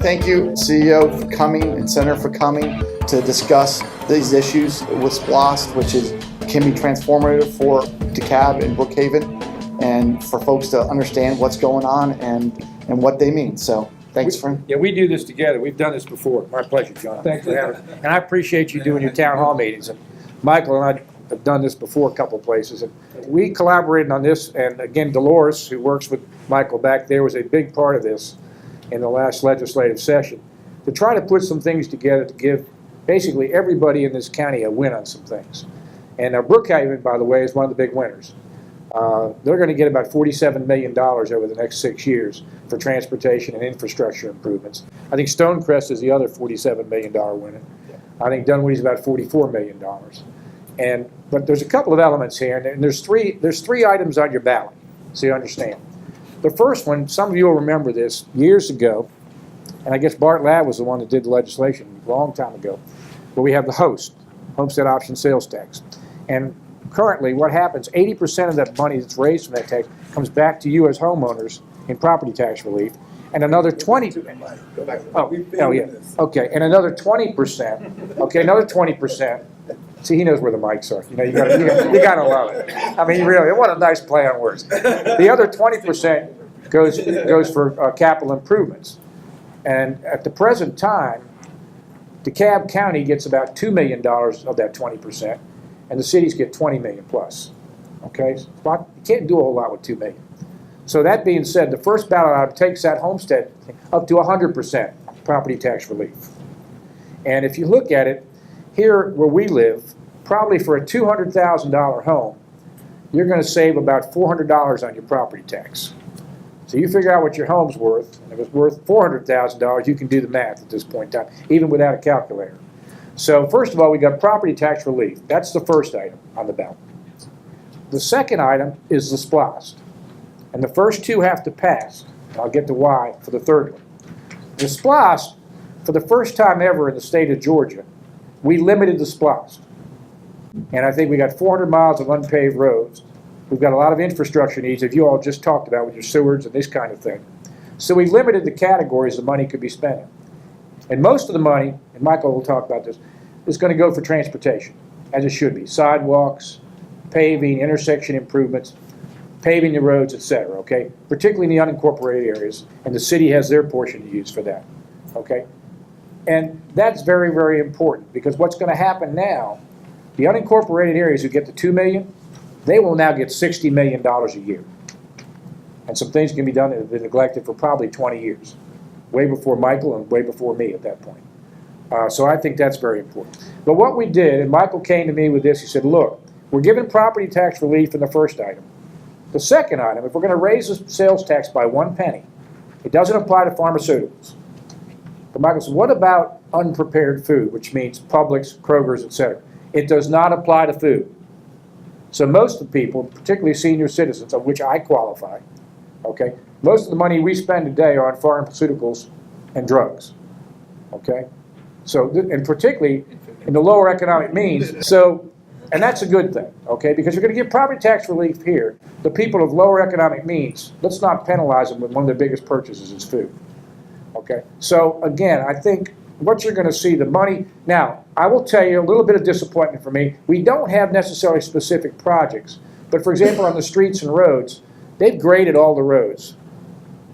Thank you, CEO, for coming and Senator for coming to discuss these issues with SPLOST, which can be transformative for DeKalb and Brookhaven, and for folks to understand what's going on and what they mean. So thanks, Fran. Yeah, we do this together. We've done this before. My pleasure, John. Thanks for having me. And I appreciate you doing your town hall meetings. And Michael and I have done this before a couple places. And we collaborated on this. And again, Dolores, who works with Michael back there, was a big part of this in the last legislative session, to try to put some things together to give basically everybody in this county a win on some things. And Brookhaven, by the way, is one of the big winners. They're going to get about $47 million over the next 6 years for transportation and infrastructure improvements. I think Stonecrest is the other $47 million winner. I think Dunwoody's about $44 million. But there's a couple of elements here, and there's three items on your ballot, so you understand. The first one, some of you will remember this years ago, and I guess Bart Ladd was the one that did the legislation a long time ago, where we have the HOST, Homestead Option Sales Tax. And currently what happens, 80% of that money that's raised from that tax comes back to you as homeowners in property tax relief, and another 20%. Oh yeah, okay, and another 20%. Okay, another 20%. See, he knows where the mics are. You know, you gotta love it. I mean, really, what a nice play on words. The other 20% goes for capital improvements, and at the present time, DeKalb County gets about $2 million of that 20%, and the cities get $20 million plus. Okay, so you can't do a whole lot with $2 million. So that being said, the first ballot item takes that homestead up to 100% property tax relief. And if you look at it, here where we live, probably for a $200,000 home, you're going to save about $400 on your property tax. So you figure out what your home's worth, and if it's worth $400,000, you can do the math at this point in time, even without a calculator. So first of all, we got property tax relief. That's the first item on the ballot. The second item is the SPLOST. And the first two have to pass. And I'll get to why for the third one. The SPLOST, for the first time ever in the state of Georgia, we limited the SPLOST. And I think we got 400 miles of unpaved roads. We've got a lot of infrastructure needs that you all just talked about with your sewers and this kind of thing. So we limited the categories the money could be spent in. And most of the money, and Michael will talk about this, is going to go for transportation, as it should be. Sidewalks, paving, intersection improvements, paving the roads, etc., okay? Particularly in the unincorporated areas, and the city has their portion to use for that, okay? And that's very, very important, because what's going to happen now, the unincorporated areas who get the $2 million, they will now get $60 million a year. And some things can be done that have been neglected for probably 20 years, way before Michael and way before me at that point. So I think that's very important. But what we did, and Michael came to me with this, he said, look, we're giving property tax relief in the first item. The second item, if we're going to raise the sales tax by 1 penny, it doesn't apply to pharmaceuticals. But Michael said, what about unprepared food, which means Publix, Kroger's, etc.? It does not apply to food. So most of the people, particularly senior citizens, of which I qualify, okay, most of the money we spend today are on pharmaceuticals and drugs, okay? So, and particularly in the lower economic means, so, and that's a good thing, okay, because you're going to give property tax relief here. The people of lower economic means, let's not penalize them when one of their biggest purchases is food, okay? So again, I think what you're going to see, the money, now, I will tell you a little bit of disappointment for me. We don't have necessarily specific projects, but for example, on the streets and roads, they've graded all the roads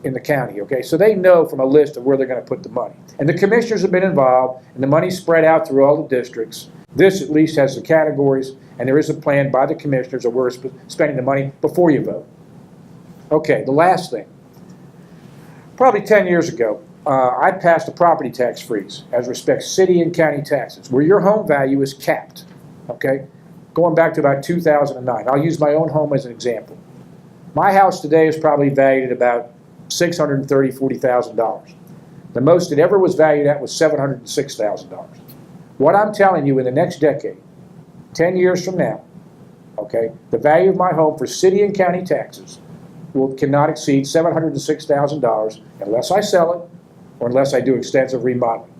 in the county, okay? So they know from a list of where they're going to put the money. And the commissioners have been involved, and the money's spread out through all the districts. This at least has the categories, and there is a plan by the commissioners of where we're spending the money before you vote. Okay, the last thing. Probably 10 years ago, I passed a property tax freeze as respects city and county taxes, where your home value is capped, okay? Going back to about 2009. I'll use my own home as an example. My house today is probably valued at about $630,000, $40,000. The most it ever was valued at was $706,000. What I'm telling you, in the next decade, 10 years from now, okay, the value of my home for city and county taxes cannot exceed $706,000 unless I sell it or unless I do extensive remodeling.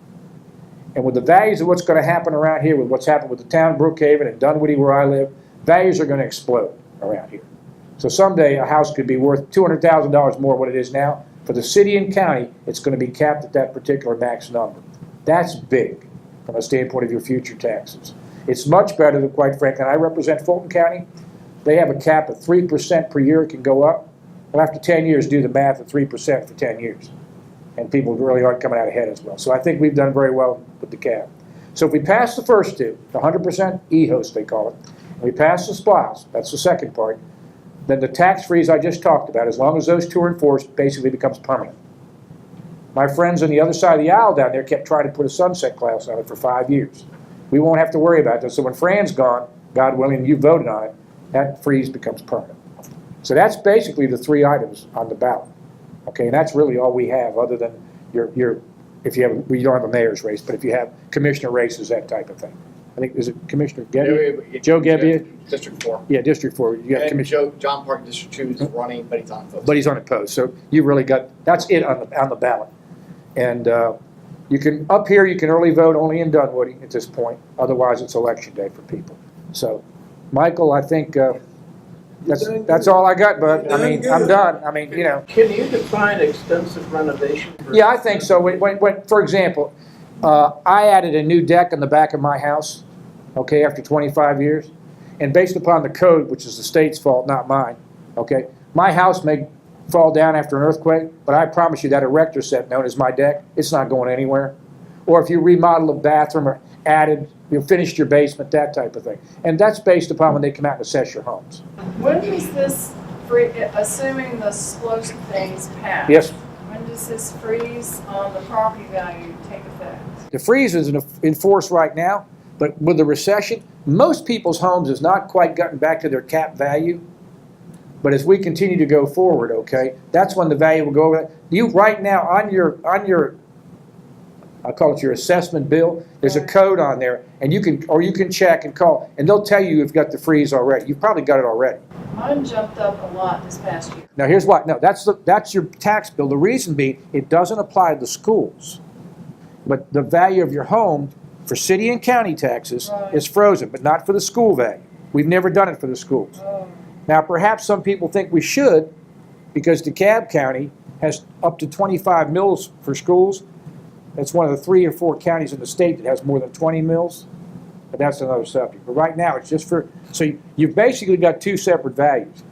And with the values of what's going to happen around here, with what's happened with the town of Brookhaven and Dunwoody where I live, values are going to explode around here. So someday a house could be worth $200,000 more than what it is now, For the city and county, it's going to be capped at that particular max number. That's big from a standpoint of your future taxes. It's much better than, quite frankly, and I represent Fulton County. They have a cap of 3% per year. It can go up. But after 10 years, do the math at 3% for 10 years. And people really aren't coming out ahead as well. So I think we've done very well with the cap. So if we pass the first two, the 100% e-host they call it, and we pass the SPLOST, that's the second part, then the tax freeze I just talked about, as long as those two are enforced, basically becomes permanent. My friends on the other side of the aisle down there kept trying to put a sunset clause on it for 5 years. We won't have to worry about this. So when Fran's gone, God willing, and you voted on it, that freeze becomes permanent. So that's basically the three items on the ballot. Okay, and that's really all we have, other than if you have, well, you don't have a mayor's race, but if you have commissioner races, that type of thing. I think, is it Commissioner Gebbia? Joe Gebbia? District 4. Yeah, District 4. You got And Commissioner. John Park, District 2 is running, but he's on post. But he's unopposed, so you really got, that's it on the ballot. And you can, up here, you can early vote only in Dunwoody at this point, otherwise it's election day for people. So, Michael, I think that's all I got, bud. I mean, I'm done. I mean, you know. Can you define extensive renovation? Yeah, I think so. For example, I added a new deck in the back of my house, okay, after 25 years. And based upon the code, which is the state's fault, not mine, okay, my house may fall down after an earthquake, but I promise you that erector set known as my deck, it's not going anywhere. Or if you remodel a bathroom or added, you finished your basement, that type of thing. And that's based upon when they come out and assess your homes. When does this, assuming the SPLOST things pass? Yes. When does this freeze on the property value take effect? The freeze is in force right now, but with the recession, most people's homes has not quite gotten back to their cap value. But as we continue to go forward, okay, that's when the value will go over. You right now on your I call it your assessment bill, there's a code on there, and you can check and call, and they'll tell you you've got the freeze already. You've probably got it already. Mine jumped up a lot this past year. Now here's why. No, that's your tax bill. The reason being, it doesn't apply to the schools. But the value of your home for city and county taxes is frozen, but not for the school value. We've never done it for the schools. Now perhaps some people think we should, because DeKalb County has up to 25 mills for schools. It's one of the 3 or 4 counties in the state that has more than 20 mills, but that's another subject. But right now, it's just for, so you've basically got two separate values.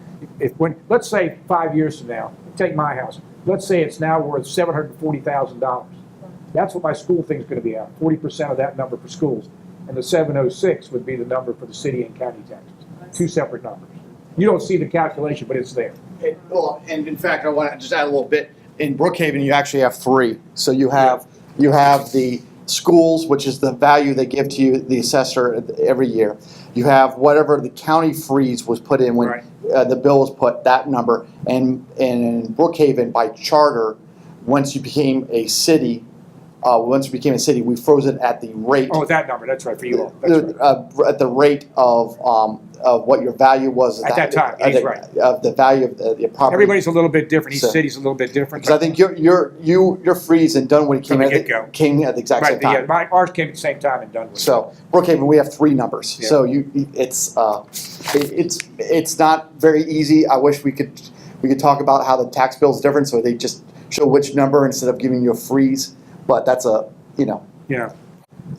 Let's say 5 years from now, take my house, let's say it's now worth $740,000. That's what my school thing's gonna be at, 40% of that number for schools. And the 706 would be the number for the city and county taxes. Two separate numbers. You don't see the calculation, but it's there. Well, and in fact, I want to just add a little bit. In Brookhaven, you actually have 3. So you have the schools, which is the value they give to you, the assessor every year. You have whatever the county freeze was put in when the bill was put, that number. And in Brookhaven, by charter, once you became a city, we froze it at the rate. Oh, that number, that's right, for you all. That's right. At the rate of what your value was At that time, he's right. Of the value of the property. Everybody's a little bit different. Each So- city's a little bit different. Because I think your freeze in Dunwoody From the get-go. came at the exact same time. Yeah, ours came at the same time in Dunwoody. So Brookhaven, we have 3 numbers. Yeah. So it's not very easy. I wish we could talk about how the tax bill is different, so they just show which number instead of giving you a freeze. But that's Yeah,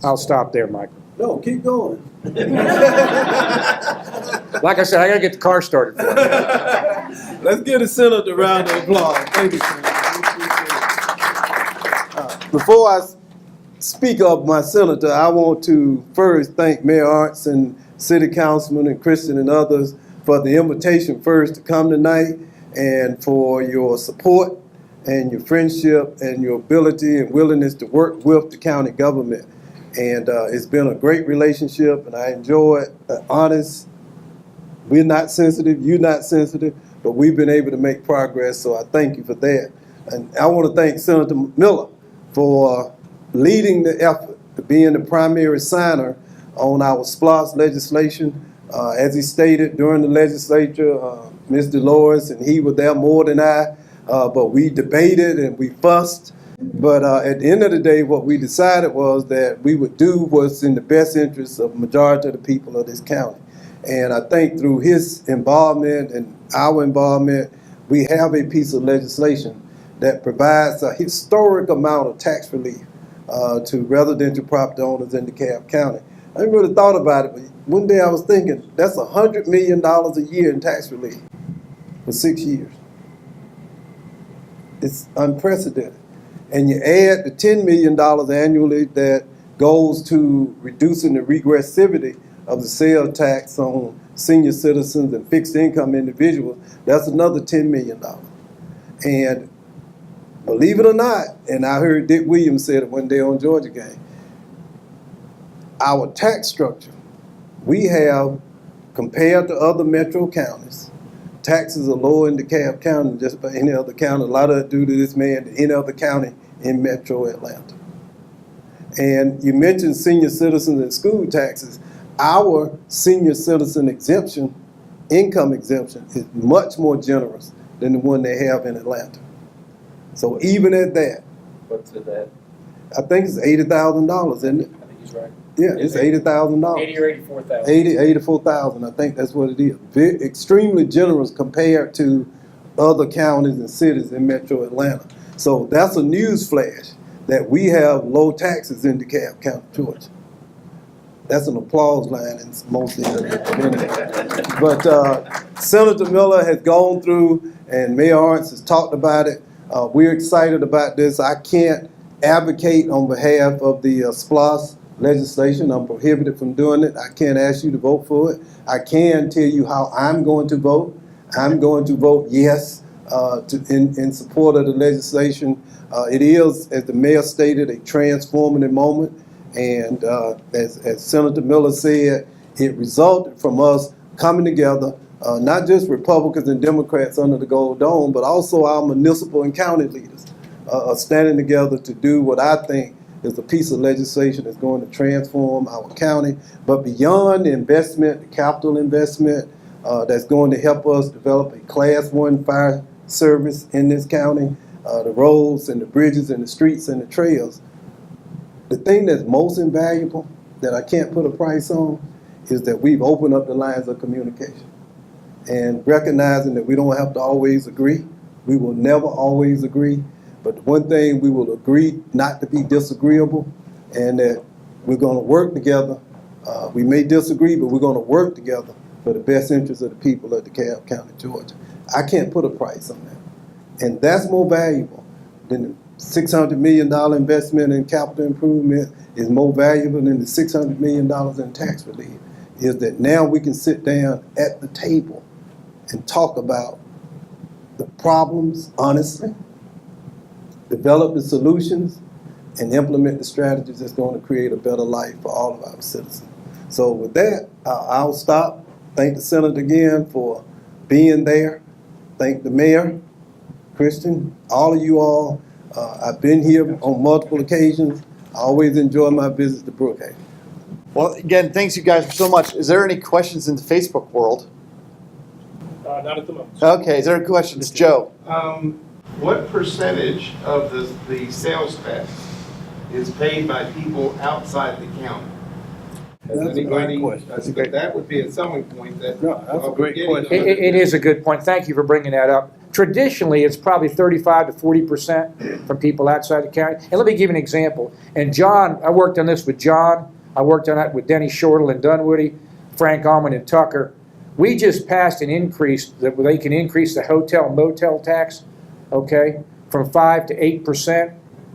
I'll stop there, Michael. No, keep going. Like I said, I gotta get the car started for you. Let's give the senator a round of applause. Thank you, Senator. Before I speak of my senator, I want to first thank Mayor Ernst and City Councilman and Christian and others for the invitation first to come tonight and for your support and your friendship and your ability and willingness to work with the county government. And it's been a great relationship, and I enjoy it. Honest, we're not sensitive, you're not sensitive, but we've been able to make progress, so I thank you for that. And I want to thank Senator Millar for leading the effort to being the primary signer on our SPLOST legislation. As he stated during the legislature, Ms. Dolores and he were there more than I, but we debated and we fussed. But at the end of the day, what we decided was that we would do what's in the best interest of the majority of the people of this county. And I think through his involvement and our involvement, we have a piece of legislation that provides a historic amount of tax relief to residential property owners in DeKalb County. I ain't really thought about it, but one day I was thinking, that's $100 million a year in tax relief for 6 years. It's unprecedented. And you add the $10 million annually that goes to reducing the regressivity of the sales tax on senior citizens and fixed income individuals, that's another $10 million. And believe it or not, and I heard Dick Williams say it one day on Georgia Game, our tax structure, we have, compared to other metro counties, taxes are lower in DeKalb County than just about any other county. A lot of it due to this man, to any other county in metro Atlanta. And you mentioned senior citizens and school taxes. Our senior citizen exemption, income exemption, is much more generous than the one they have in Atlanta. So even at that, What's that? I think it's $80,000, isn't it? I think he's right. Yeah, it's $80,000. 80 or 84,000. 84,000, I think that's what it is. Extremely generous compared to other counties and cities in metro Atlanta. So that's a news flash that we have low taxes in DeKalb County, Georgia. That's an applause line in most of the But Senator Millar has gone through, and Mayor Ernst has talked about it. We're excited about this. I can't advocate on behalf of the SPLOST legislation. I'm prohibited from doing it. I can't ask you to vote for it. I can tell you how I'm going to vote. I'm going to vote yes in support of the legislation. It is, as the mayor stated, a transformative moment. And as Senator Millar said, it resulted from us coming together, not just Republicans and Democrats under the Gold Dome, but also our municipal and county leaders standing together to do what I think is a piece of legislation that's going to transform our county. But beyond the investment, the capital investment, that's going to help us develop a Class 1 fire service in this county, the roads and the bridges and the streets and the trails. The thing that's most invaluable, that I can't put a price on, is that we've opened up the lines of communication. And recognizing that we don't have to always agree, we will never always agree, but the one thing we will agree not to be disagreeable, and that we're going to work together. We may disagree, but we're going to work together for the best interest of the people of DeKalb County, Georgia. I can't put a price on that. And that's more valuable than the $600 million investment in capital improvement, is more valuable than the $600 million in tax relief, is that now we can sit down at the table and talk about the problems honestly, develop the solutions, and implement the strategies that's going to create a better life for all of our citizens. So with that, I'll stop. Thank the Senator again for being there. Thank the Mayor, Christian, all of you all. I've been here on multiple occasions. I always enjoy my visits to Brookhaven. Well, again, thanks you guys so much. Is there any questions in the Facebook world? Not at the moment. Okay, is there any questions? Joe? What percentage of the sales tax is paid by people outside the county? Has That's a great anybody- question. I think that would be a selling point that. No, that's a great getting on question. It is a good point. Thank you for bringing that up. Traditionally, it's probably 35 to 40% from people outside the county. And let me give you an example. And John, I worked on this with John. I worked on that with Denny Shortle and Dunwoody, Frank Allman and Tucker. We just passed an increase that they can increase the hotel and motel tax, okay, from 5 to 8%,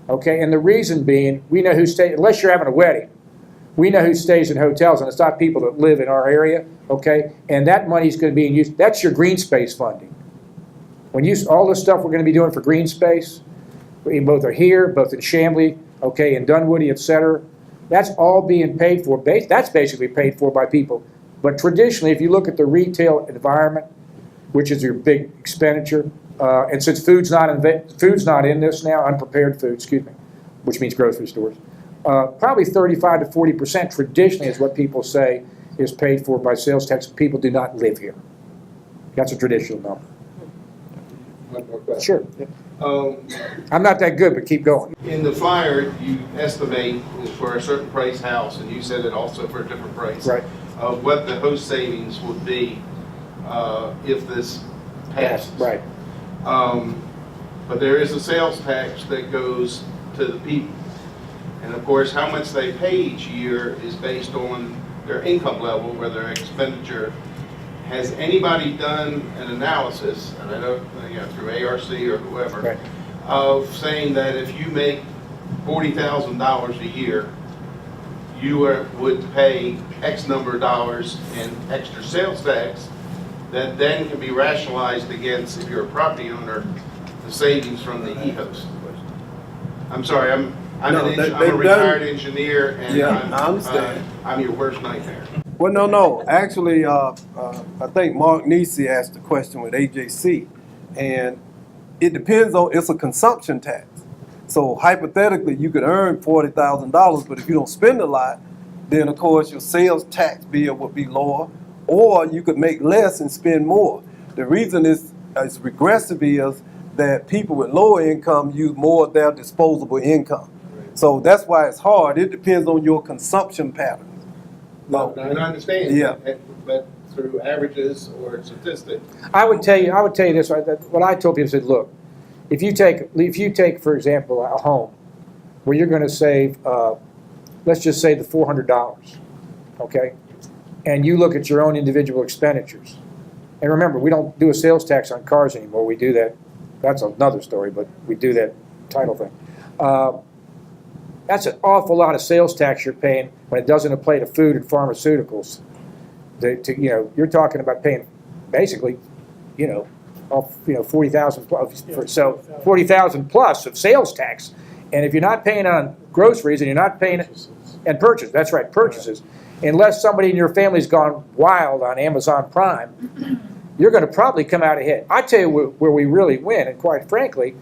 okay? And the reason being, we know who stays, unless you're having a wedding, we know who stays in hotels, and it's not people that live in our area, okay? And that money's going to be used, that's your green space funding. When you, all the stuff we're going to be doing for green space, we both are here, both in Chamblee, okay, in Dunwoody, et cetera, that's all being paid for, that's basically paid for by people. But traditionally, if you look at the retail environment, which is your big expenditure, and since food's not in this now, unprepared food, excuse me, which means grocery stores, probably 35 to 40% traditionally is what people say is paid for by sales tax. People do not live here. That's a traditional number. One more question. Sure. I'm not that good, but keep going. In the flyer, you estimate for a certain price house, and you said it also for a different price. Right. What the host savings would be if this passed. Right. But there is a sales tax that goes to the people. And of course, how much they pay each year is based on their income level, where their expenditure. Has anybody done an analysis, and I know, through ARC or whoever, Right. of saying that if you make $40,000 a year, you would pay X number of dollars in extra sales tax that then can be rationalized against, if you're a property owner, the savings from the e-host? I'm sorry, I'm No, a they've retired engineer, and Yeah, I understand. I'm your worst nightmare. Well, no. Actually, I think Mark Nisi asked the question with AJC, and it depends on, it's a consumption tax. So hypothetically, you could earn $40,000, but if you don't spend a lot, then of course your sales tax bill would be lower, or you could make less and spend more. The reason it's regressive is that people with lower income use more of their disposable income. So that's why it's hard. It depends on your consumption pattern. No, I understand. Yeah. But through averages or statistics. I would tell you this, right, that what I told people, said, look, if you take, for example, a home where you're gonna save, let's just say the $400, okay? And you look at your own individual expenditures. And remember, we don't do a sales tax on cars anymore. We do that, that's another story, but we do that title thing. That's an awful lot of sales tax you're paying when it doesn't apply to food and pharmaceuticals. You're talking about paying basically, 40,000 plus, so 40,000 plus of sales tax. And if you're not paying on groceries and you're not paying and purchases, that's right, purchases, unless somebody in your family's gone wild on Amazon Prime, you're going to probably come out ahead. I tell you where we really win, and quite frankly,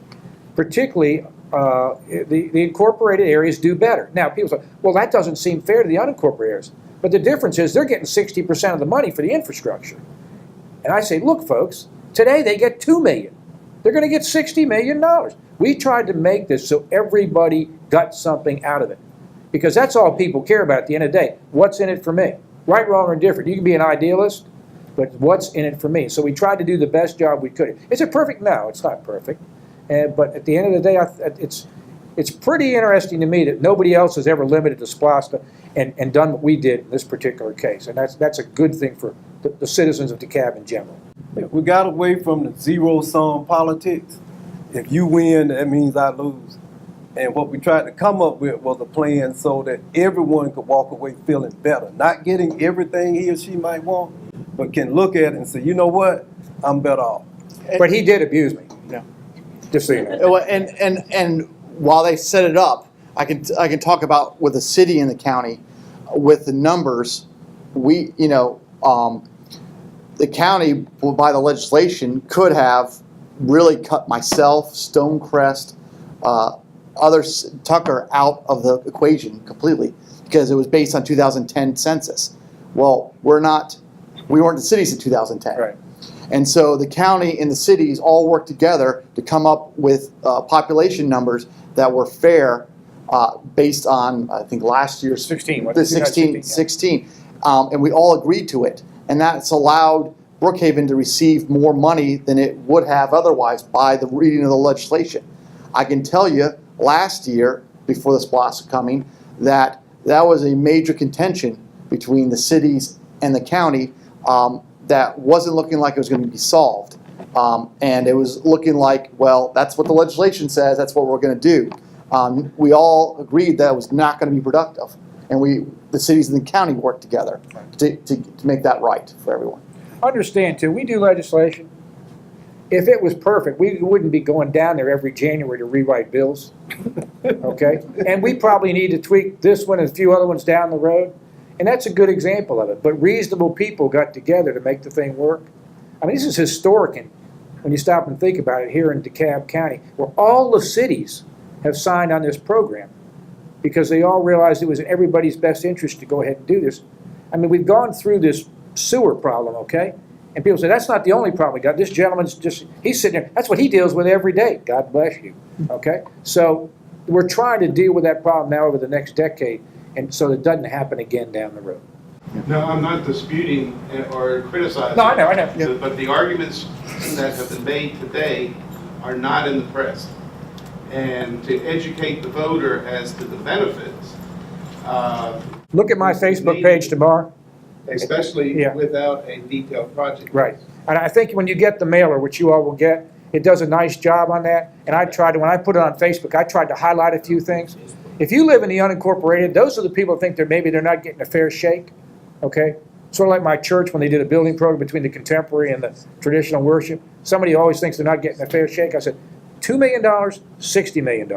particularly the incorporated areas do better. Now, people say, well, that doesn't seem fair to the unincorporated areas. But the difference is they're getting 60% of the money for the infrastructure. And I say, look, folks, today they get $2 million. They're going to get $60 million. We tried to make this so everybody got something out of it. Because that's all people care about at the end of the day. What's in it for me? Right, wrong, or indifferent. You can be an idealist, but what's in it for me? So we tried to do the best job we could. Is it perfect? No, it's not perfect. But at the end of the day, it's pretty interesting to me that nobody else has ever limited the SPLOST and done what we did in this particular case. And that's a good thing for the citizens of DeKalb in general. We got away from the zero-sum politics. If you win, that means I lose. And what we tried to come up with was a plan so that everyone could walk away feeling better. Not getting everything he or she might want, but can look at it and say, you know what, I'm better off. But he did abuse me. Yeah. Just so you know. And while they set it up, I can talk about with the city and the county, with the numbers, the county, by the legislation, could have really cut myself, Stonecrest, Tucker out of the equation completely because it was based on 2010 census. Well, we weren't the cities in 2010. Right. And so the county and the cities all worked together to come up with population numbers that were fair based on, I think, last year's 16. The 16. And we all agreed to it. And that's allowed Brookhaven to receive more money than it would have otherwise by the reading of the legislation. I can tell you, last year, before the SPLOST was coming, that was a major contention between the cities and the county that wasn't looking like it was going to be solved. And it was looking like, well, that's what the legislation says, that's what we're going to do. We all agreed that it was not going to be productive. And the cities and the county worked together to make that right for everyone. Understand, too, we do legislation. If it was perfect, we wouldn't be going down there every January to rewrite bills, okay? And we probably need to tweak this one and a few other ones down the road. And that's a good example of it. But reasonable people got together to make the thing work. I mean, this is historic when you stop and think about it here in DeKalb County, where all the cities have signed on this program because they all realized it was in everybody's best interest to go ahead and do this. I mean, we've gone through this sewer problem, okay? And people say, that's not the only problem we got. This gentleman's he's sitting there. That's what he deals with every day. God bless you, okay? So we're trying to deal with that problem now over the next decade, and so it doesn't happen again down the road. No, I'm not disputing or criticizing. No, I know. But the arguments that have been made today are not in the press. And to educate the voter as to the benefits. Look at my Facebook page tomorrow. Especially Yeah. without a detailed project. Right. And I think when you get the mailer, which you all will get, it does a nice job on that. And I tried to, when I put it on Facebook, I tried to highlight a few things. If you live in the unincorporated, those are the people who think that maybe they're not getting a fair shake, okay? Sort of like my church when they did a building program between the contemporary and the traditional worship. Somebody always thinks they're not getting a fair shake. I said, $2 million, $60 million.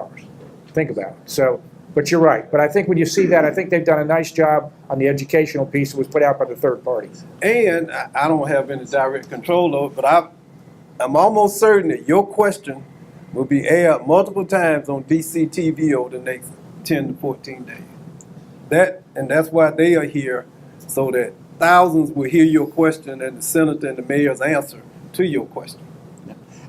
Think about it. So, but you're right. But I think when you see that, I think they've done a nice job on the educational piece that was put out by the third party. And I don't have any direct control over it, but I'm almost certain that your question will be aired multiple times on DCTV over the next 10 to 14 days. That's why they are here, so that thousands will hear your question and the senator and the mayor's answer to your question.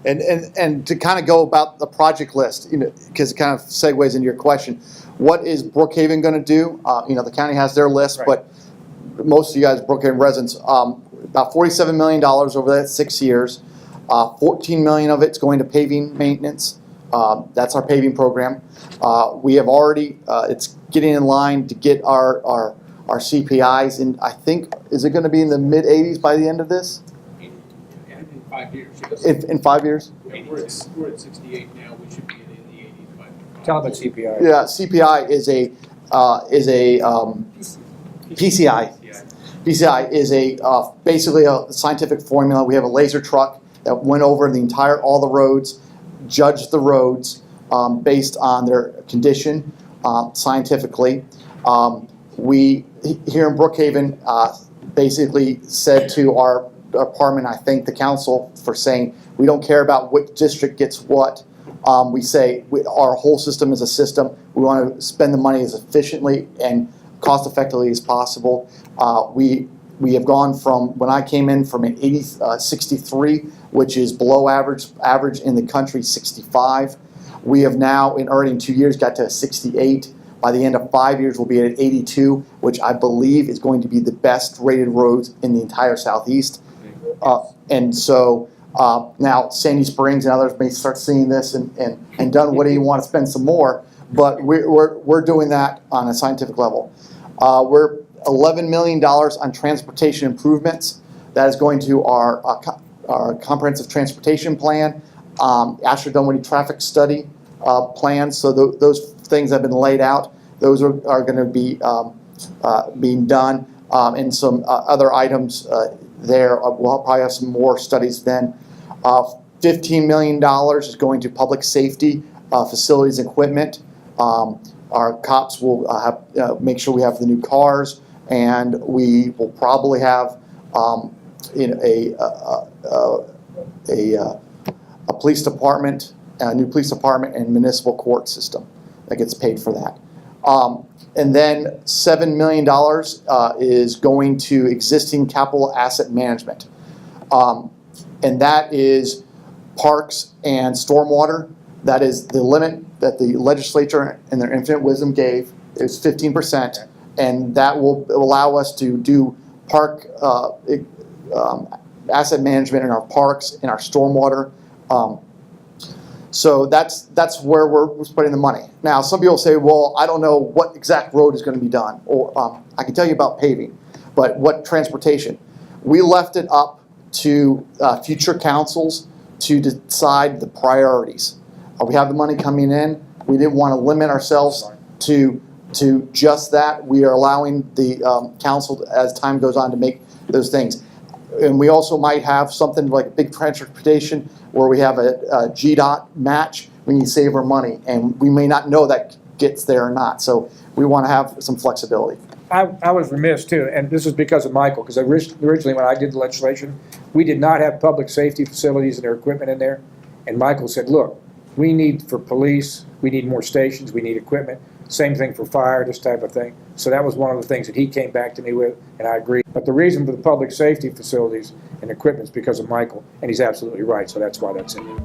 And to kind of go about the project list, because it kind of segues into your question, what is Brookhaven going to do? The county has their list, Right. but most of you guys, Brookhaven residents, about $47 million over that 6 years. 14 million of it's going to paving maintenance. That's our paving program. We have already, it's getting in line to get our CPIs, and I think, is it going to be in the mid 80s by the end of this? In 5 years, yes. In 5 years? We're at 68 now, we should be in the 80s by. Tell them about CPI. Yeah, CPI is a PCI. PCI is basically a scientific formula. We have a laser truck that went over all the roads, judged the roads based on their condition scientifically. We here in Brookhaven basically said to our department, I thank the council for saying we don't care about which district gets what. We say our whole system is a system. We want to spend the money as efficiently and cost effectively as possible. We have gone from, when I came in, from an 63, which is below average in the country, 65. We have now, already in 2 years, got to 68. By the end of 5 years, we'll be at 82, which I believe is going to be the best rated roads in the entire Southeast. And so now Sandy Springs and others may start seeing this and Dunwoody want to spend some more, but we're doing that on a scientific level. We're $11 million on transportation improvements. That is going to our comprehensive transportation plan, Ashford Dunwoody traffic study plans. So those things have been laid out. Those are going to be being done, and some other items there. We'll probably have some more studies then. $15 million is going to public safety, facilities, and equipment. Our cops will make sure we have the new cars, and we will probably have a police department, a new police department, and municipal court system that gets paid for that. And then $7 million is going to existing capital asset management. And that is parks and stormwater. That is the limit that the legislature in their infinite wisdom gave, is 15%. And that will allow us to do park asset management in our parks, in our stormwater. So that's where we're spending the money. Now, some people say, well, I don't know what exact road is going to be done. Or I can tell you about paving, but what transportation? We left it up to future councils to decide the priorities. We have the money coming in. We didn't want to limit ourselves to just that. We are allowing the council, as time goes on, to make those things. And we also might have something like big transportation where we have a GDOT match. We need to save our money, and we may not know that gets there or not. So we want to have some flexibility. I was remiss too, and this is because of Michael, because originally when I did the legislation, we did not have public safety facilities and their equipment in there. And Michael said, look, we need for police, we need more stations, we need equipment. Same thing for fire, this type of thing. So that was one of the things that he came back to me with, and I agree. But the reason for the public safety facilities and equipment is because of Michael, and he's absolutely right, so that's why that's in there.